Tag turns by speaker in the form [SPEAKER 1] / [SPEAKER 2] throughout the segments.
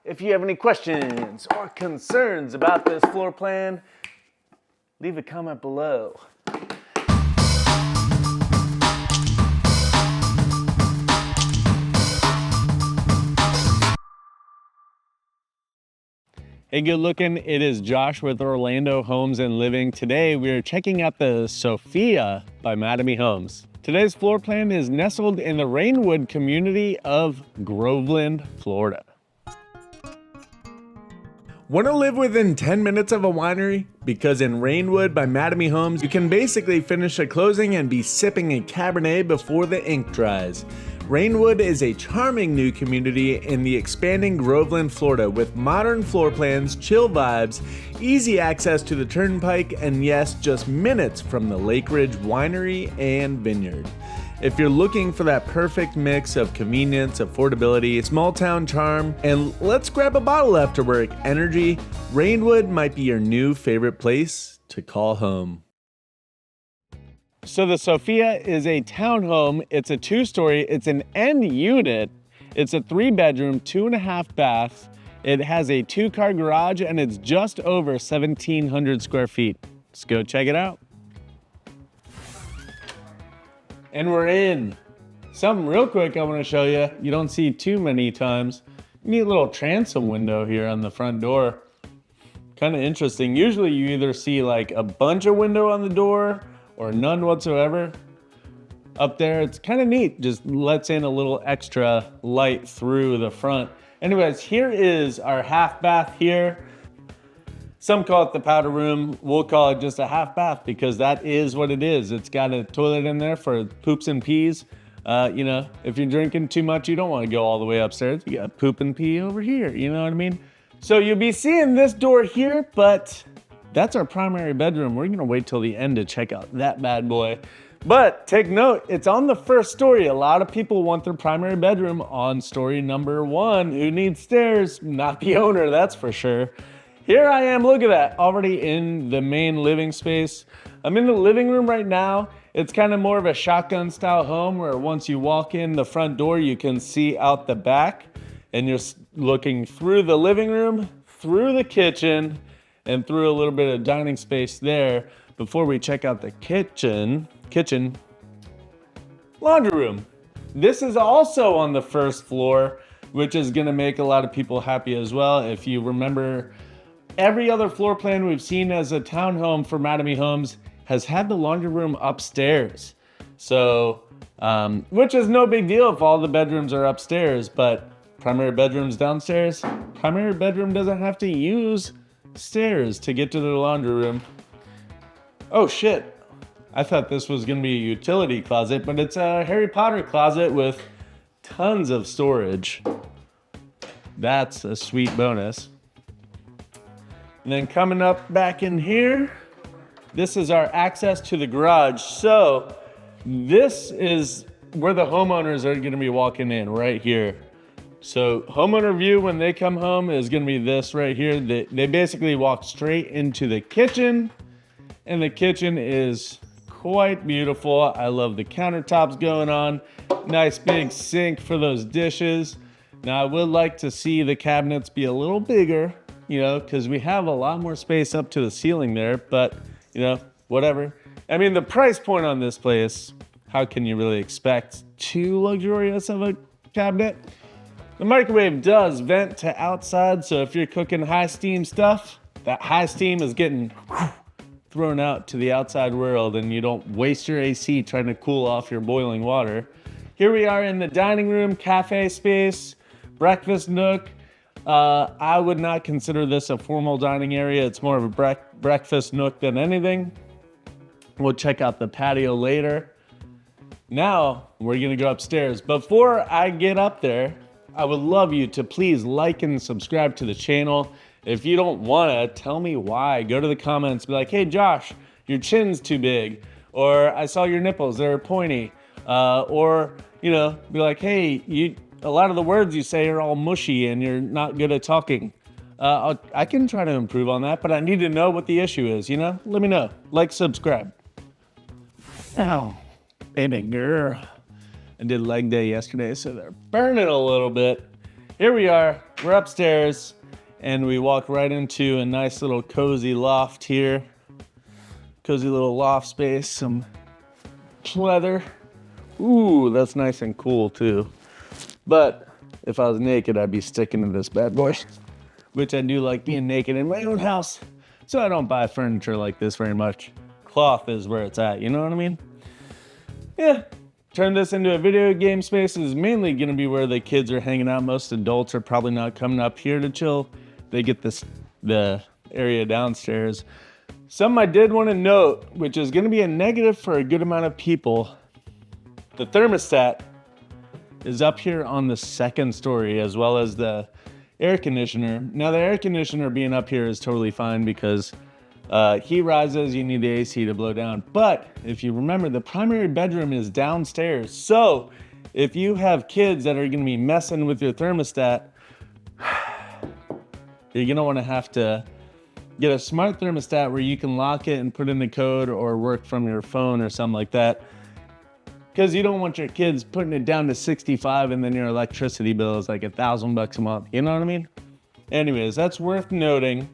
[SPEAKER 1] If you have any questions or concerns about this floor plan, leave a comment below. Hey, good looking. It is Josh with Orlando Homes and Living. Today we are checking out the Sophia by Mattamy Homes. Today's floor plan is nestled in the Rainwood community of Groveland, Florida. Want to live within 10 minutes of a winery? Because in Rainwood by Mattamy Homes, you can basically finish a closing and be sipping a Cabernet before the ink dries. Rainwood is a charming new community in the expanding Groveland, Florida, with modern floor plans, chill vibes, easy access to the turnpike, and yes, just minutes from the Lake Ridge Winery and Vineyard. If you're looking for that perfect mix of convenience, affordability, small town charm, and let's grab a bottle after work energy, Rainwood might be your new favorite place to call home. So the Sophia is a townhome. It's a 2-story, it's an end unit. It's a 3-bedroom, 2.5 bath. It has a 2-car garage and it's just over 1,700 square feet. Let's go check it out. And we're in. Something real quick I want to show you. You don't see too many times. Neat little transom window here on the front door. Kind of interesting. Usually you either see like a bunch of window on the door or none whatsoever. Up there, it's kind of neat. Just lets in a little extra light through the front. Anyways, here is our half bath here. Some call it the powder room. We'll call it just a half bath because that is what it is. It's got a toilet in there for poops and pees. You know, if you're drinking too much, you don't want to go all the way upstairs. You got poop and pee over here, you know what I mean? So you'll be seeing this door here, but that's our primary bedroom. We're gonna wait till the end to check out that bad boy. But take note, it's on the first story. A lot of people want their primary bedroom on story number 1. Who needs stairs? Not the owner, that's for sure. Here I am, look at that, already in the main living space. I'm in the living room right now. It's kind of more of a shotgun style home where once you walk in the front door, you can see out the back and you're looking through the living room, through the kitchen, and through a little bit of dining space there before we check out the kitchen, laundry room. This is also on the first floor, which is gonna make a lot of people happy as well. If you remember, every other floor plan we've seen as a townhome for Mattamy Homes has had the laundry room upstairs. So, which is no big deal if all the bedrooms are upstairs, but primary bedroom's downstairs. Primary bedroom doesn't have to use stairs to get to the laundry room. Oh shit. I thought this was gonna be a utility closet, but it's a Harry Potter closet with tons of storage. That's a sweet bonus. And then coming up back in here, this is our access to the garage. So this is where the homeowners are gonna be walking in right here. So homeowner view when they come home is gonna be this right here. They basically walk straight into the kitchen and the kitchen is quite beautiful. I love the countertops going on. Nice big sink for those dishes. Now I would like to see the cabinets be a little bigger, you know, because we have a lot more space up to the ceiling there, but you know, whatever. I mean, the price point on this place, how can you really expect too luxurious of a cabinet? The microwave does vent to outside, so if you're cooking high steam stuff, that high steam is getting thrown out to the outside world and you don't waste your AC trying to cool off your boiling water. Here we are in the dining room, cafe space, breakfast nook. I would not consider this a formal dining area. It's more of a breakfast nook than anything. We'll check out the patio later. Now we're gonna go upstairs. Before I get up there, I would love you to please like and subscribe to the channel. If you don't wanna, tell me why. Go to the comments, be like, hey Josh, your chin's too big. Or I saw your nipples, they're pointy. Or, you know, be like, hey, a lot of the words you say are all mushy and you're not good at talking. I can try to improve on that, but I need to know what the issue is, you know? Let me know. Like, subscribe. Oh, baby girl. I did leg day yesterday, so they're burning a little bit. Here we are. we're upstairs and we walk right into a nice little cozy loft here. Cozy little loft space, some leather. Ooh, that's nice and cool too. But if I was naked, I'd be sticking to this bad boy, which I do like being naked in my own house. So I don't buy furniture like this very much. Cloth is where it's at, you know what I mean? Yeah, turn this into a video game space. This is mainly gonna be where the kids are hanging out. Most adults are probably not coming up here to chill. They get the area downstairs. Something I did want to note, which is gonna be a negative for a good amount of people. The thermostat is up here on the second story, as well as the air conditioner. Now the air conditioner being up here is totally fine because heat rises, you need the AC to blow down. But if you remember, the primary bedroom is downstairs. So if you have kids that are gonna be messing with your thermostat, you're gonna wanna have to get a smart thermostat where you can lock it and put in the code or work from your phone or something like that. Because you don't want your kids putting it down to 65 and then your electricity bill is like $1,000 a month. You know what I mean? Anyways, that's worth noting.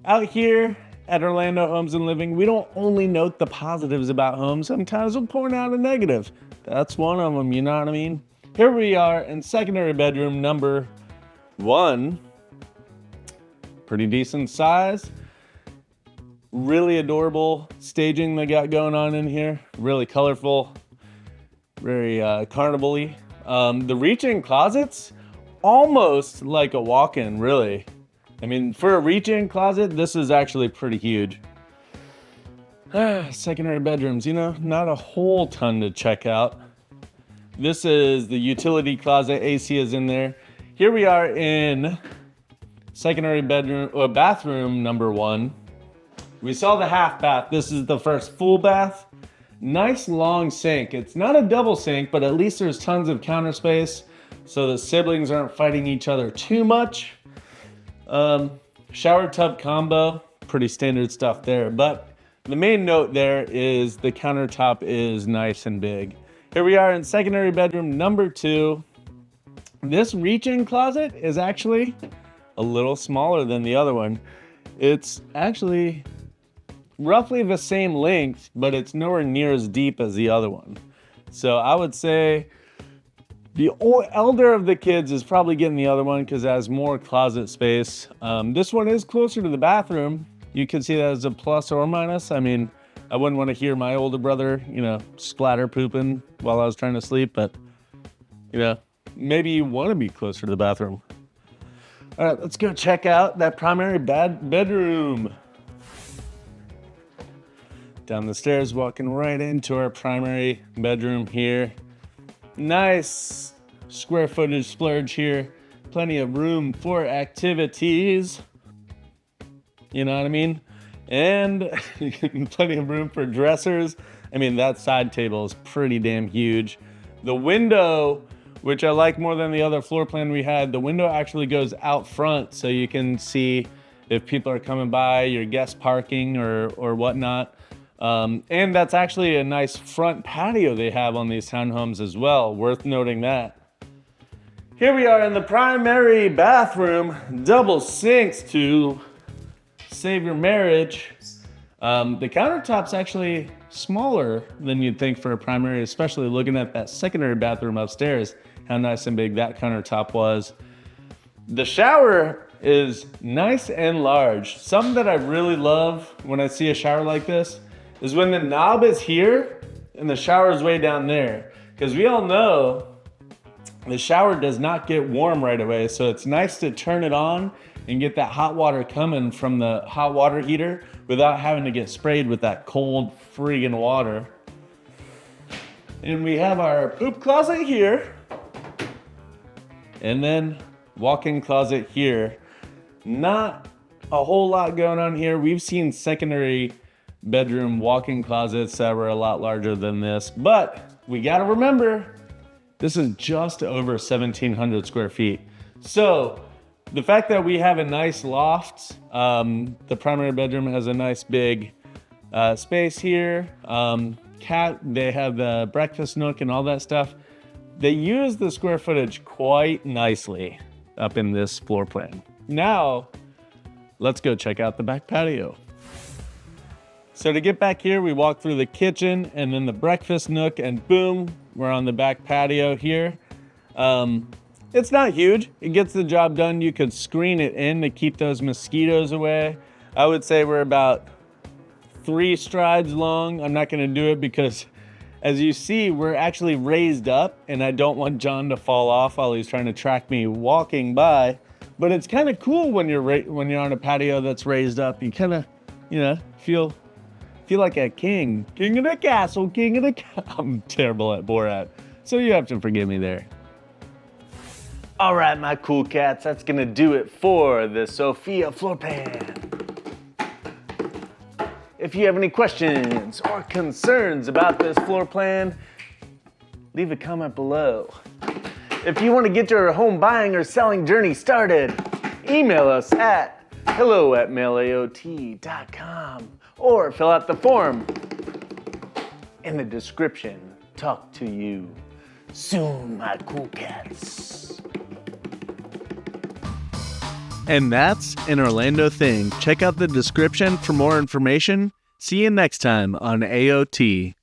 [SPEAKER 1] Out here at Orlando Homes and Living, we don't only note the positives about homes. Sometimes we'll point out a negative. That's one of them, you know what I mean? Here we are in secondary bedroom number 1. Pretty decent size. Really adorable staging they got going on in here. Really colorful. Very carnival-y. The reach-in closets, almost like a walk-in, really. I mean, for a reach-in closet, this is actually pretty huge. Secondary bedrooms, you know, not a whole ton to check out. This is the utility closet. AC is in there. Here we are in secondary bedroom or bathroom number 1. We saw the half bath. This is the first full bath. Nice long sink. It's not a double sink, but at least there's tons of counter space so the siblings aren't fighting each other too much. Shower tub combo, pretty standard stuff there. But the main note there is the countertop is nice and big. Here we are in secondary bedroom number 2. This reach-in closet is actually a little smaller than the other one. It's actually roughly the same length, but it's nowhere near as deep as the other one. So I would say the elder of the kids is probably getting the other one because it has more closet space. This one is closer to the bathroom. You can see that as a plus or minus. I mean, I wouldn't want to hear my older brother, you know, splatter pooping while I was trying to sleep, but you know, maybe you want to be closer to the bathroom. All right, let's go check out that primary bedroom. Down the stairs, walking right into our primary bedroom here. Nice square footage splurge here. Plenty of room for activities. You know what I mean? And plenty of room for dressers. I mean, that side table is pretty damn huge. The window, which I like more than the other floor plan we had, the window actually goes out front so you can see if people are coming by, your guest parking or whatnot. And that's actually a nice front patio they have on these townhomes as well. Worth noting that. Here we are in the primary bathroom. Double sinks to save your marriage. The countertop's actually smaller than you'd think for a primary, especially looking at that secondary bathroom upstairs, how nice and big that countertop was. The shower is nice and large. Something that I really love when I see a shower like this is when the knob is here and the shower is way down there. Because we all know the shower does not get warm right away, so it's nice to turn it on and get that hot water coming from the hot water heater without having to get sprayed with that cold friggin' water. And we have our poop closet here. And then walk-in closet here. Not a whole lot going on here. We've seen secondary bedroom walk-in closets that were a lot larger than this, but we gotta remember, this is just over 1,700 square feet. So the fact that we have a nice loft, the primary bedroom has a nice big space here. They have the breakfast nook and all that stuff. They use the square footage quite nicely. up in this floor plan. Now, let's go check out the back patio. So to get back here, we walk through the kitchen and then the breakfast nook, and boom, we're on the back patio here. It's not huge. It gets the job done. You could screen it in to keep those mosquitoes away. I would say we're about 3 strides long. I'm not gonna do it because, as you see, we're actually raised up, and I don't want John to fall off while he's trying to track me walking by. But it's kind of cool when you're on a patio that's raised up. You kind of, feel like a king of the castle, king of the I'm terrible at Borat, so you have to forgive me there. All right, my cool cats, that's gonna do it for the Sophia floor plan. If you have any questions or concerns about this floor plan, leave a comment below. If you want to get your home buying or selling journey started, email us at hello@mailaot.com or fill out the form in the description. Talk to you soon, my cool cats. And that's an Orlando thing. Check out the description for more information. See you next time on AOT.